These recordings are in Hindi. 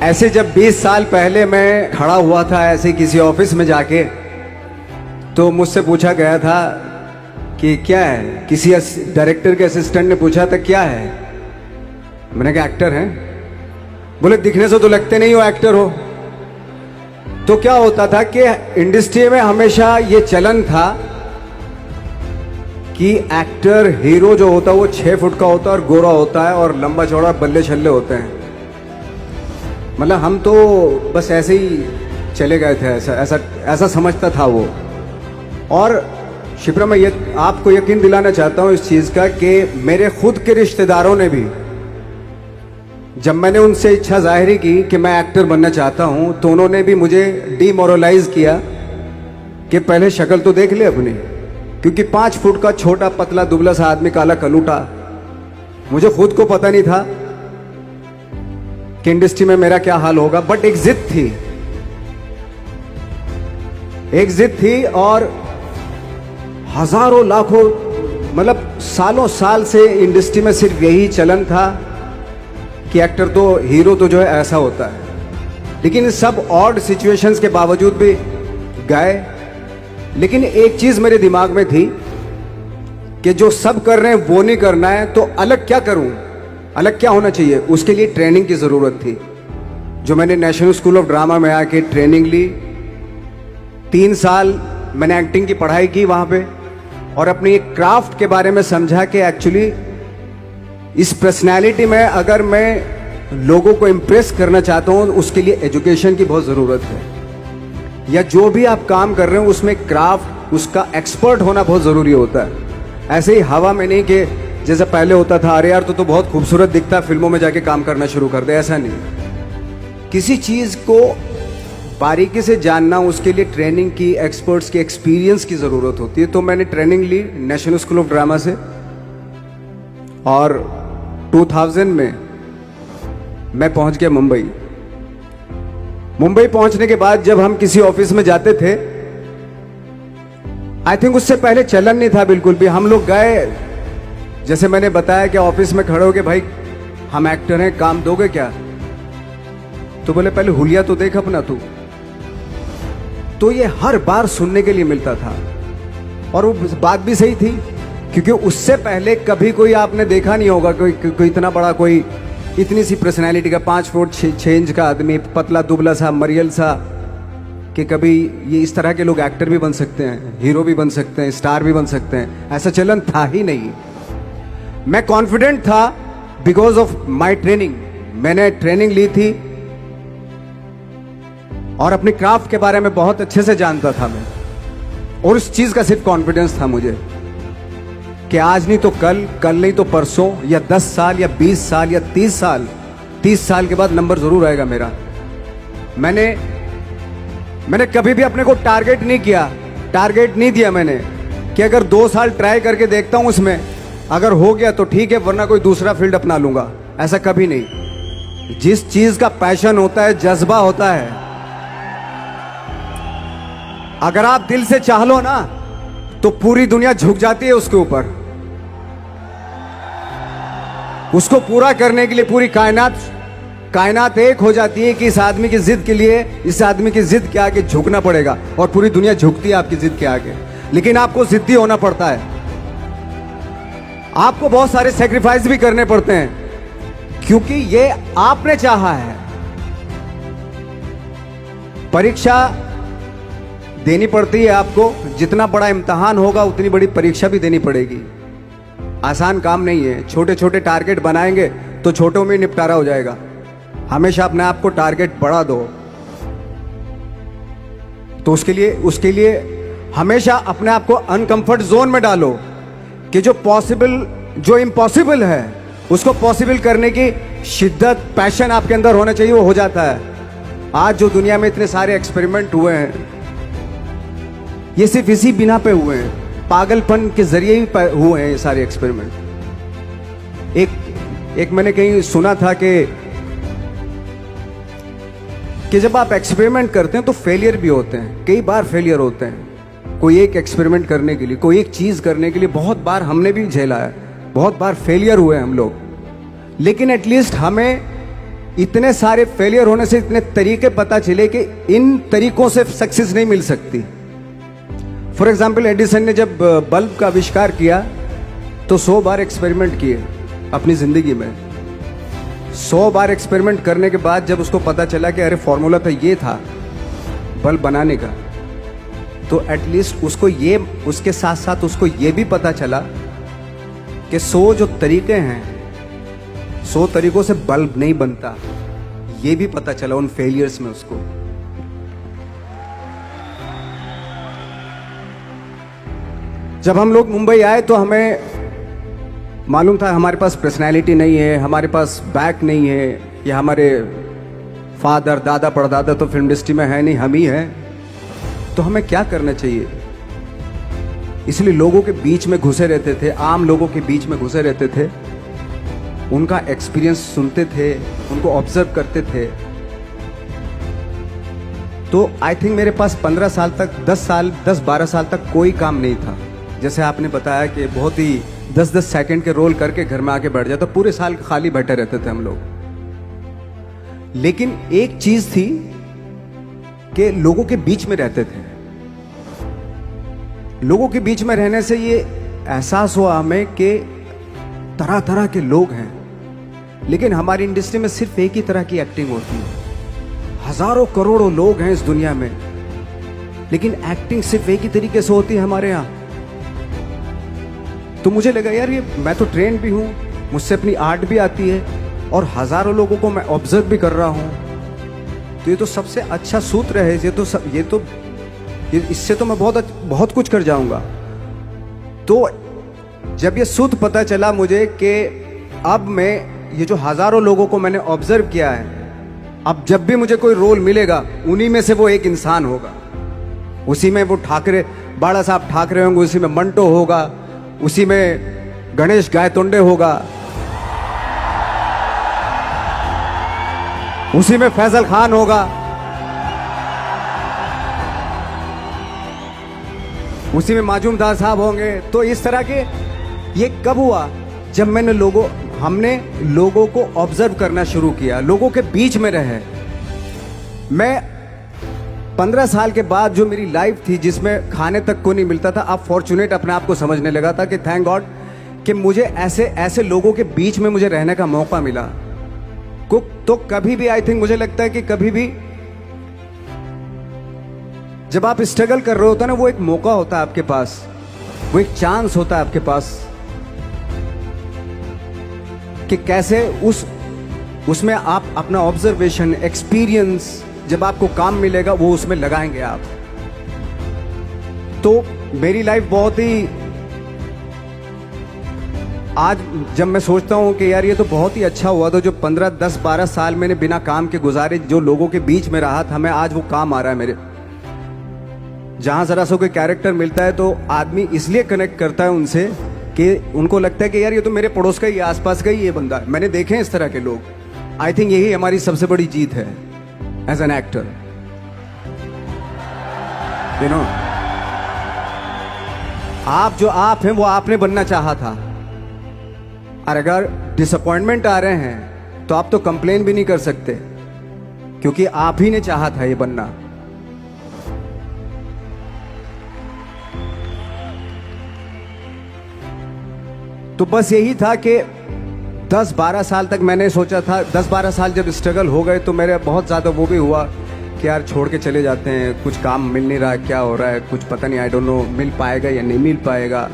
ऐसे जब 20 साल पहले मैं खड़ा हुआ था ऐसे किसी ऑफिस में जाके, तो मुझसे पूछा गया था कि क्या है। किसी डायरेक्टर के असिस्टेंट ने पूछा था क्या है। मैंने कहा एक्टर हैं। बोले दिखने से तो लगते नहीं हो एक्टर हो। तो क्या होता था कि इंडस्ट्री में हमेशा ये चलन था कि एक्टर हीरो जो होता है वो 6 फुट का होता है और गोरा होता है और लंबा चौड़ा बल्ले छल्ले होते हैं। मतलब हम तो बस ऐसे ही चले गए थे, ऐसा समझता था वो। और शिप्रा, मैं आपको यकीन दिलाना चाहता हूं इस चीज का कि मेरे खुद के रिश्तेदारों ने भी, जब मैंने उनसे इच्छा जाहिर की कि मैं एक्टर बनना चाहता हूं, तो उन्होंने भी मुझे डीमोरलाइज किया कि पहले शक्ल तो देख ले अपनी, क्योंकि 5 फुट का छोटा पतला दुबला सा आदमी, काला कलूटा। मुझे खुद को पता नहीं था कि इंडस्ट्री में मेरा क्या हाल होगा, बट एक जिद थी और हजारों लाखों, मतलब सालों साल से इंडस्ट्री में सिर्फ यही चलन था कि एक्टर तो, हीरो तो जो है ऐसा होता है। लेकिन सब ऑड सिचुएशंस के बावजूद भी गए। लेकिन एक चीज मेरे दिमाग में थी कि जो सब कर रहे हैं वो नहीं करना है, तो अलग क्या करूं, अलग क्या होना चाहिए। उसके लिए ट्रेनिंग की जरूरत थी, जो मैंने नेशनल स्कूल ऑफ ड्रामा में आके ट्रेनिंग ली। 3 साल मैंने एक्टिंग की पढ़ाई की वहां पे, और अपनी एक क्राफ्ट के बारे में समझा कि एक्चुअली इस पर्सनैलिटी में अगर मैं लोगों को इम्प्रेस करना चाहता हूं, उसके लिए एजुकेशन की बहुत ज़रूरत है। या जो भी आप काम कर रहे हो उसमें क्राफ्ट, उसका एक्सपर्ट होना बहुत ज़रूरी होता है। ऐसे ही हवा में नहीं कि जैसे पहले होता था, अरे यार तो बहुत खूबसूरत दिखता है, फिल्मों में जाके काम करना शुरू कर दे। ऐसा नहीं, किसी चीज़ को बारीकी से जानना, उसके लिए ट्रेनिंग की, एक्सपर्ट्स की, एक्सपीरियंस की ज़रूरत होती है। तो मैंने ट्रेनिंग ली नेशनल स्कूल ऑफ ड्रामा से, और 2000 में मैं पहुंच गया मुंबई। मुंबई पहुंचने के बाद जब हम किसी ऑफिस में जाते थे, आई थिंक उससे पहले चलन नहीं था बिल्कुल भी। हम लोग गए, जैसे मैंने बताया कि ऑफिस में खड़े हो के, भाई हम एक्टर हैं, काम दोगे क्या? तो बोले पहले हुलिया तो देख अपना तू। तो ये हर बार सुनने के लिए मिलता था, और वो बात भी सही थी, क्योंकि उससे पहले कभी कोई आपने देखा नहीं होगा कोई इतना बड़ा, कोई इतनी सी पर्सनैलिटी का 5 फुट 6 इंच का आदमी, पतला दुबला सा मरियल सा, कि कभी ये इस तरह के लोग एक्टर भी बन सकते हैं, हीरो भी बन सकते हैं, स्टार भी बन सकते हैं। ऐसा चलन था ही नहीं। मैं कॉन्फिडेंट था बिकॉज ऑफ माई ट्रेनिंग। मैंने ट्रेनिंग ली थी और अपनी क्राफ्ट के बारे में बहुत अच्छे से जानता था मैं, और उस चीज का सिर्फ कॉन्फिडेंस था मुझे कि आज नहीं तो कल, कल नहीं तो परसों, या 10 साल या 20 साल या 30 साल के बाद नंबर जरूर आएगा मेरा। मैंने कभी भी अपने को टारगेट नहीं दिया मैंने कि अगर 2 साल ट्राई करके देखता हूं, उसमें अगर हो गया तो ठीक है, वरना कोई दूसरा फील्ड अपना लूंगा। ऐसा कभी नहीं। जिस चीज का पैशन होता है, जज्बा होता है, अगर आप दिल से चाह लो ना, तो पूरी दुनिया झुक जाती है उसके ऊपर। उसको पूरा करने के लिए पूरी कायनात एक हो जाती है कि इस आदमी की जिद के लिए, इस आदमी की जिद के आगे झुकना पड़ेगा, और पूरी दुनिया झुकती है आपकी जिद के आगे। लेकिन आपको जिद्दी होना पड़ता है, आपको बहुत सारे सेक्रीफाइस भी करने पड़ते हैं, क्योंकि ये आपने चाहा है। परीक्षा देनी पड़ती है आपको, जितना बड़ा इम्तिहान होगा उतनी बड़ी परीक्षा भी देनी पड़ेगी। आसान काम नहीं है। छोटे छोटे टारगेट बनाएंगे तो छोटों में निपटारा हो जाएगा। हमेशा अपने आप को टारगेट बढ़ा दो। तो उसके लिए हमेशा अपने आप को अनकंफर्ट जोन में डालो, कि जो इम्पॉसिबल है उसको पॉसिबल करने की शिद्दत, पैशन आपके अंदर होना चाहिए, वो हो जाता है। आज जो दुनिया में इतने सारे एक्सपेरिमेंट हुए हैं, ये सिर्फ इसी बिना पे हुए हैं, पागलपन के जरिए ही हुए हैं ये सारे एक्सपेरिमेंट। एक मैंने कहीं सुना था कि जब आप एक्सपेरिमेंट करते हैं तो फेलियर भी होते हैं, कई बार फेलियर होते हैं। कोई एक एक्सपेरिमेंट करने के लिए, कोई एक चीज करने के लिए बहुत बार हमने भी झेला है, बहुत बार फेलियर हुए हम लोग। लेकिन एटलीस्ट हमें इतने सारे फेलियर होने से इतने तरीके पता चले कि इन तरीकों से सक्सेस नहीं मिल सकती। फॉर एग्जाम्पल, एडिसन ने जब बल्ब का आविष्कार किया तो 100 बार एक्सपेरिमेंट किए अपनी जिंदगी में। 100 बार एक्सपेरिमेंट करने के बाद जब उसको पता चला कि अरे फॉर्मूला तो ये था बल्ब बनाने का, तो एटलीस्ट उसको ये, उसके साथ साथ उसको ये भी पता चला कि 100 जो तरीके हैं, 100 तरीकों से बल्ब नहीं बनता, ये भी पता चला उन फेलियर्स में उसको। जब हम लोग मुंबई आए तो हमें मालूम था हमारे पास पर्सनैलिटी नहीं है, हमारे पास बैक नहीं है, या हमारे फादर दादा परदादा तो फिल्म इंडस्ट्री में है नहीं, हम ही हैं, तो हमें क्या करना चाहिए। इसलिए लोगों के बीच में घुसे रहते थे, आम लोगों के बीच में घुसे रहते थे, उनका एक्सपीरियंस सुनते थे, उनको ऑब्जर्व करते थे। तो आई थिंक मेरे पास 15 साल तक, 10-12 साल तक कोई काम नहीं था। जैसे आपने बताया कि बहुत ही 10-10 सेकंड के रोल करके घर में आके बैठ जाता, पूरे साल खाली बैठे रहते थे हम लोग। लेकिन एक चीज थी कि लोगों के बीच में रहते थे। लोगों के बीच में रहने से ये एहसास हुआ हमें कि तरह तरह के लोग हैं, लेकिन हमारी इंडस्ट्री में सिर्फ एक ही तरह की एक्टिंग होती है। हजारों करोड़ों लोग हैं इस दुनिया में, लेकिन एक्टिंग सिर्फ एक ही तरीके से होती है हमारे यहां। तो मुझे लगा यार, ये मैं तो ट्रेन भी हूं, मुझसे अपनी आर्ट भी आती है, और हजारों लोगों को मैं ऑब्जर्व भी कर रहा हूं, तो ये तो सबसे अच्छा सूत्र है। इससे तो मैं बहुत कुछ कर जाऊंगा। तो जब ये सूत्र पता चला मुझे कि अब मैं ये जो हजारों लोगों को मैंने ऑब्जर्व किया है, अब जब भी मुझे कोई रोल मिलेगा उन्हीं में से वो एक इंसान होगा। उसी में वो ठाकरे, बाला साहब ठाकरे होंगे, उसी में मंटो होगा, उसी में गणेश गायतोंडे होगा, उसी में फैजल खान होगा, उसी में माजूमदार साहब होंगे। तो इस तरह के, ये कब हुआ? जब हमने लोगों को ऑब्जर्व करना शुरू किया, लोगों के बीच में रहे। मैं 15 साल के बाद जो मेरी लाइफ थी, जिसमें खाने तक को नहीं मिलता था, अब फॉर्चुनेट अपने आप को समझने लगा था कि थैंक गॉड कि मुझे ऐसे लोगों के बीच में मुझे रहने का मौका मिला। तो कभी भी, आई थिंक मुझे लगता है कि कभी भी जब आप स्ट्रगल कर रहे होते ना, वो एक मौका होता है आपके पास, वो एक चांस होता है आपके पास कि कैसे उसमें आप अपना ऑब्जर्वेशन, एक्सपीरियंस, जब आपको काम मिलेगा वो उसमें लगाएंगे आप। तो मेरी लाइफ बहुत ही, आज जब मैं सोचता हूं कि यार ये तो बहुत ही अच्छा हुआ था जो 15, 10, 12 साल मैंने बिना काम के गुजारे, जो लोगों के बीच में रहा था, मैं आज वो काम आ रहा है मेरे। जहां जरा सा कोई कैरेक्टर मिलता है तो आदमी इसलिए कनेक्ट करता है उनसे कि उनको लगता है कि यार ये तो मेरे पड़ोस का ही, आसपास का ही ये बंदा। मैंने देखे हैं इस तरह के लोग। आई थिंक यही हमारी सबसे बड़ी जीत है as an actor, you know. आप जो आप हैं वो आपने बनना चाहा था, और अगर डिसअपॉइंटमेंट आ रहे हैं तो आप तो कंप्लेन भी नहीं कर सकते, क्योंकि आप ही ने चाहा था ये बनना। तो बस यही था कि 10-12 साल तक मैंने सोचा था, 10-12 साल जब स्ट्रगल हो गए तो मेरे बहुत ज़्यादा वो भी हुआ कि यार छोड़ के चले जाते हैं, कुछ काम मिल नहीं रहा, क्या हो रहा है, कुछ पता नहीं, आई डोंट नो मिल पाएगा या नहीं मिल पाएगा।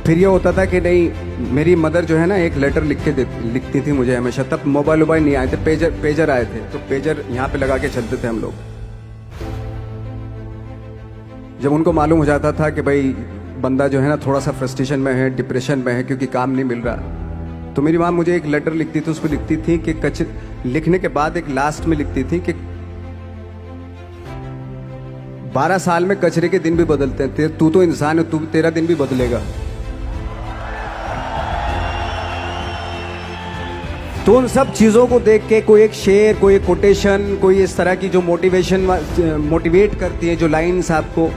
फिर ये होता था कि नहीं, मेरी मदर जो है ना एक लेटर लिखती थी मुझे हमेशा। तब मोबाइल नहीं आए थे, पेजर आए थे, तो पेजर यहाँ पे लगा के चलते थे हम लोग। जब उनको मालूम हो जाता था कि भाई बंदा जो है ना थोड़ा सा फ्रस्ट्रेशन में है, डिप्रेशन में है क्योंकि काम नहीं मिल रहा, तो मेरी माँ मुझे एक लेटर लिखती थी। उसमें लिखती थी कि लिखने के बाद एक लास्ट में लिखती थी कि 12 साल में कचरे के दिन भी बदलते हैं, तू तो इंसान है, तेरा दिन भी बदलेगा। तो उन सब चीज़ों को देख के कोई एक शेर, कोई एक कोटेशन, कोई इस तरह की जो मोटिवेट करती है, जो लाइन्स आपको,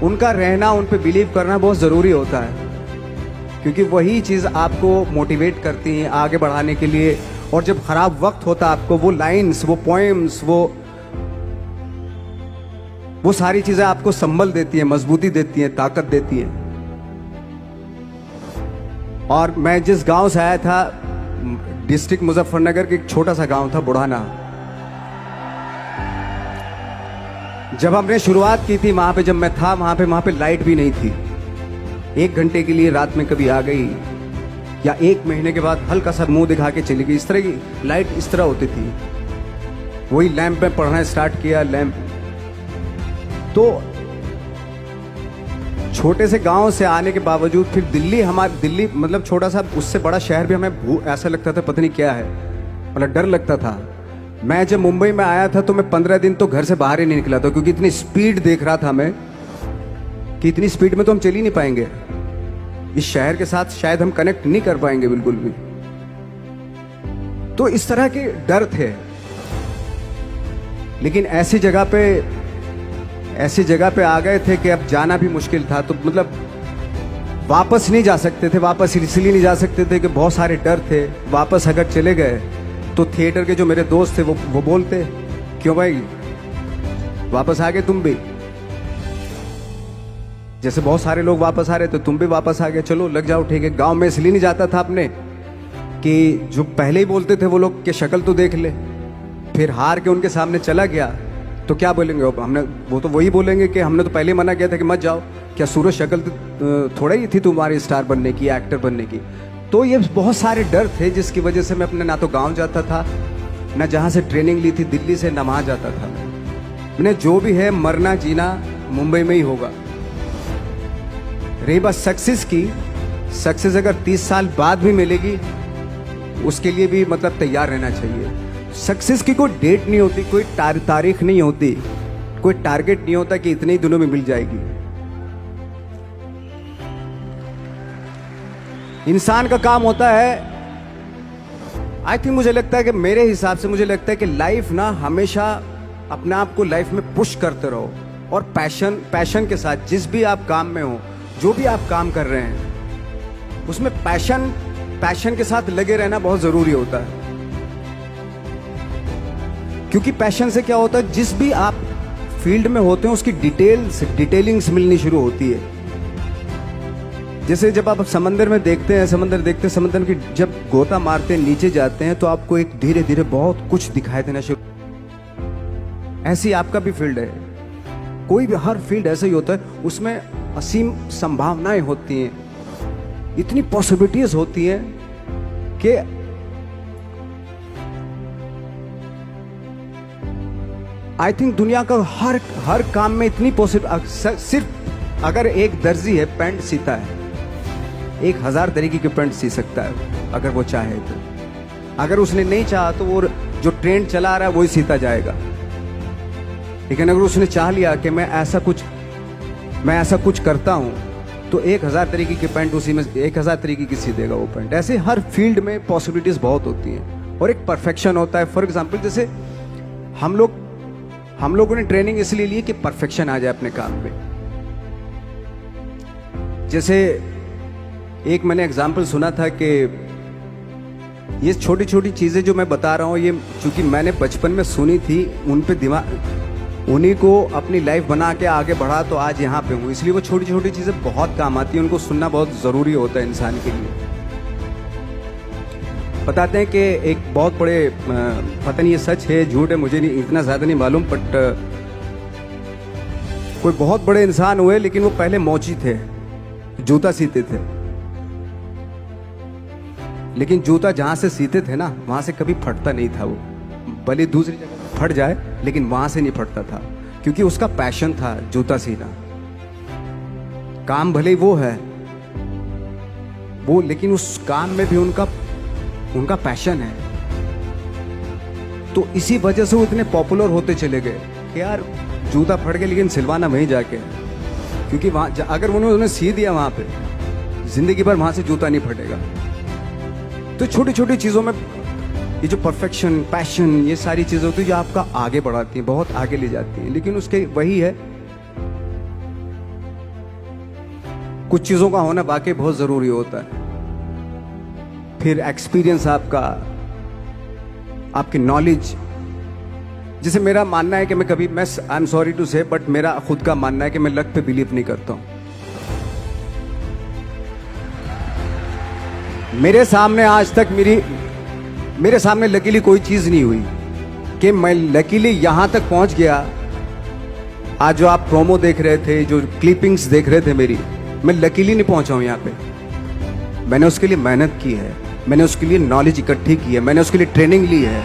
उनका रहना, उन पे बिलीव करना बहुत ज़रूरी होता है। क्योंकि वही चीज़ आपको मोटिवेट करती हैं आगे बढ़ाने के लिए। और जब खराब वक्त होता है आपको, वो लाइन्स, वो पोएम्स, वो सारी चीज़ें आपको संबल देती हैं, मजबूती देती हैं, ताकत देती हैं। और मैं जिस गांव से आया था, डिस्ट्रिक्ट मुजफ्फरनगर के एक छोटा सा गांव था बुढ़ाना। जब हमने शुरुआत की थी वहां पे, जब मैं था वहां पे लाइट भी नहीं थी। 1 घंटे के लिए रात में कभी आ गई, या 1 महीने के बाद हल्का सा मुंह दिखा के चली गई। इस तरह की लाइट इस तरह होती थी। वही लैंप में पढ़ना स्टार्ट किया, लैंप। तो छोटे से गांव से आने के बावजूद फिर दिल्ली मतलब छोटा सा, उससे बड़ा शहर भी हमें ऐसा लगता था पता नहीं क्या है, मतलब डर लगता था। मैं जब मुंबई में आया था तो मैं 15 दिन तो घर से बाहर ही नहीं निकला था, क्योंकि इतनी स्पीड देख रहा था मैं कि इतनी स्पीड में तो हम चल ही नहीं पाएंगे। इस शहर के साथ शायद हम कनेक्ट नहीं कर पाएंगे बिल्कुल भी। तो इस तरह के डर थे। लेकिन ऐसी जगह पे आ गए थे कि अब जाना भी मुश्किल था। तो मतलब वापस नहीं जा सकते थे। वापस इसलिए नहीं जा सकते थे कि बहुत सारे डर थे। वापस अगर चले गए तो थिएटर के जो मेरे दोस्त थे वो बोलते, क्यों भाई वापस आ गए तुम भी? जैसे बहुत सारे लोग वापस आ रहे थे, तुम भी वापस आ गए, चलो लग जाओ, ठीक है। गांव में इसलिए नहीं जाता था अपने कि जो पहले ही बोलते थे वो लोग के शक्ल तो देख ले। फिर हार के उनके सामने चला गया तो क्या बोलेंगे वो तो वही बोलेंगे कि हमने तो पहले ही मना किया था कि मत जाओ। क्या सूरज शक्ल थोड़ा ही थी तुम्हारी स्टार बनने की, एक्टर बनने की? तो ये बहुत सारे डर थे जिसकी वजह से मैं अपने ना तो गांव जाता था, ना जहां से ट्रेनिंग ली थी दिल्ली से, ना वहां जाता था। मैंने जो भी है मरना जीना मुंबई में ही होगा। रही बात सक्सेस की, सक्सेस अगर 30 साल बाद भी मिलेगी उसके लिए भी मतलब तैयार रहना चाहिए। सक्सेस की कोई डेट नहीं होती, कोई तारीख नहीं होती, कोई टारगेट नहीं होता कि इतने ही दिनों में मिल जाएगी। इंसान का काम होता है, आई थिंक मुझे लगता है कि मेरे हिसाब से मुझे लगता है कि लाइफ ना हमेशा अपने आप को लाइफ में पुश करते रहो। और पैशन के साथ जिस भी आप काम में हो, जो भी आप काम कर रहे हैं, उसमें पैशन के साथ लगे रहना बहुत जरूरी होता है। क्योंकि पैशन से क्या होता है, जिस भी आप फील्ड में होते हैं उसकी डिटेलिंग्स मिलनी शुरू होती है। जैसे जब आप समंदर में देखते हैं, समंदर की जब गोता मारते हैं, नीचे जाते हैं, तो आपको एक धीरे धीरे बहुत कुछ दिखाई देना शुरू। ऐसी आपका भी फील्ड है, कोई भी हर फील्ड ऐसा ही होता है। उसमें असीम संभावनाएं होती हैं, इतनी पॉसिबिलिटीज होती हैं कि आई थिंक दुनिया का हर काम में इतनी सिर्फ अगर एक दर्जी है पैंट सीता है, 1000 तरीके की पैंट सी सकता है अगर वो चाहे तो। अगर उसने नहीं चाहा तो वो जो ट्रेंड चला रहा है वही सीता जाएगा। लेकिन अगर उसने चाह लिया कि मैं ऐसा कुछ करता हूं, तो 1000 तरीके की पैंट उसी में 1000 तरीके की सी देगा वो पैंट। ऐसे हर फील्ड में पॉसिबिलिटीज बहुत होती हैं और एक परफेक्शन होता है। फॉर एग्जाम्पल जैसे हम लोगों ने ट्रेनिंग इसलिए ली कि परफेक्शन आ जाए अपने काम में। जैसे एक मैंने एग्जाम्पल सुना था कि ये छोटी छोटी चीजें जो मैं बता रहा हूं, ये चूंकि मैंने बचपन में सुनी थी, उन पे उन्हीं को अपनी लाइफ बना के आगे बढ़ा तो आज यहाँ पे हूँ। इसलिए वो छोटी छोटी चीजें बहुत काम आती हैं, उनको सुनना बहुत जरूरी होता है इंसान के लिए। बताते हैं कि एक बहुत बड़े, पता नहीं ये सच है झूठ है, मुझे नहीं इतना ज्यादा नहीं मालूम, बट कोई बहुत बड़े इंसान हुए, लेकिन वो पहले मोची थे, जूता सीते थे। लेकिन जूता जहां से सीते थे ना, वहां से कभी फटता नहीं था वो, भले दूसरी जगह फट जाए लेकिन वहां से नहीं फटता था, क्योंकि उसका पैशन था जूता सीना। काम भले ही वो है वो, लेकिन उस काम में भी उनका पैशन है। तो इसी वजह से वो इतने पॉपुलर होते चले गए कि यार जूता फट गया लेकिन सिलवाना वहीं जाके, क्योंकि वहां अगर उन्होंने सी दिया वहां पे, जिंदगी भर वहां से जूता नहीं फटेगा। तो छोटी छोटी चीजों में ये जो परफेक्शन, पैशन, ये सारी चीजें होती है जो आपका आगे बढ़ाती हैं, बहुत आगे ले जाती हैं। लेकिन उसके वही है, कुछ चीज़ों का होना वाकई बहुत ज़रूरी होता है। फिर एक्सपीरियंस आपका, आपकी नॉलेज। जैसे मेरा मानना है कि मैं कभी, मैं आई एम सॉरी टू से, बट मेरा खुद का मानना है कि मैं लक पे बिलीव नहीं करता हूं। मेरे सामने आज तक मेरे सामने लकीली कोई चीज नहीं हुई कि मैं लकीली यहां तक पहुंच गया। आज जो आप प्रोमो देख रहे थे, जो क्लिपिंग्स देख रहे थे मेरी, मैं लकीली नहीं पहुंचा हूं यहां पे। मैंने उसके लिए मेहनत की है, मैंने उसके लिए नॉलेज इकट्ठी की है, मैंने उसके लिए ट्रेनिंग ली है।